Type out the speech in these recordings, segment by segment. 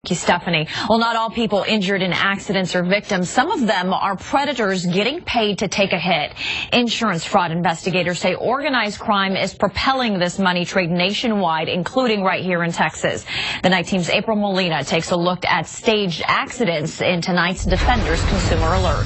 Thank you, Stephanie. Well, not all people injured in accidents are victims. Some of them are predators getting paid to take a hit. Insurance fraud investigators say organized crime is propelling this money trade nationwide, including right here in Texas. The Night Team's April Molina takes a look at staged accidents in tonight's Defenders Consumer Alert.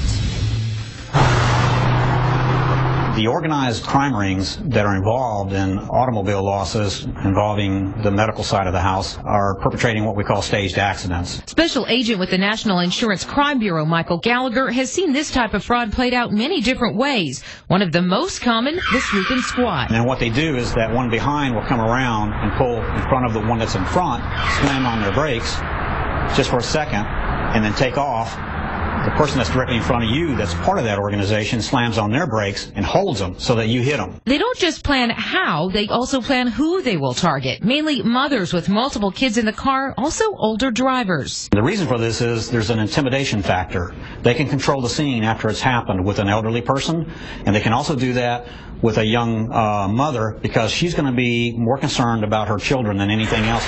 The organized crime rings that are involved in automobile losses involving the medical side of the house are perpetrating what we call staged accidents. Special agent with the National Insurance Crime Bureau, Michael Gallagher, has seen this type of fraud played out many different ways. One of the most common, the swoop and squat. And what they do is that one behind will come around and pull in front of the one that's in front, slam on their brakes just for a second, and then take off. The person that's directly in front of you that's part of that organization slams on their brakes and holds them so that you hit them. They don't just plan how, they also plan who they will target. Mainly mothers with multiple kids in the car, also older drivers. The reason for this is there's an intimidation factor. They can control the scene after it's happened with an elderly person, and they can also do that with a young mother because she's going to be more concerned about her children than anything else.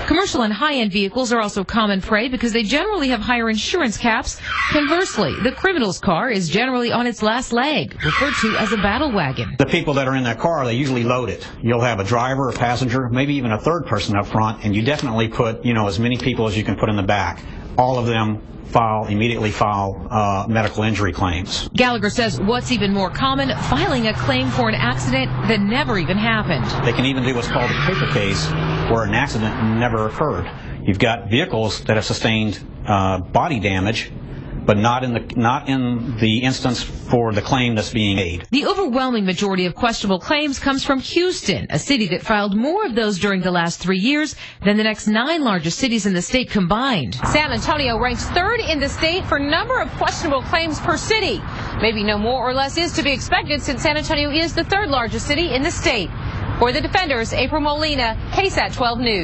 Commercial and high-end vehicles are also common prey because they generally have higher insurance caps. Conversely, the criminal's car is generally on its last leg, referred to as a battle wagon. The people that are in that car, they usually load it. You'll have a driver, a passenger, maybe even a third person up front, and you definitely put, as many people as you can put in the back. All of them immediately file medical injury claims. Gallagher says what's even more common, filing a claim for an accident that never even happened. They can even do what's called a paper case where an accident never occurred. You've got vehicles that have sustained body damage, but not in the instance for the claim that's being made. The overwhelming majority of questionable claims comes from Houston, a city that filed more of those during the last 3 years than the next 9 largest cities in the state combined. San Antonio ranks 3rd in the state for number of questionable claims per city. Maybe no more or less is to be expected since San Antonio is the 3rd largest city in the state. For the Defenders, April Molina, KSAT 12 News.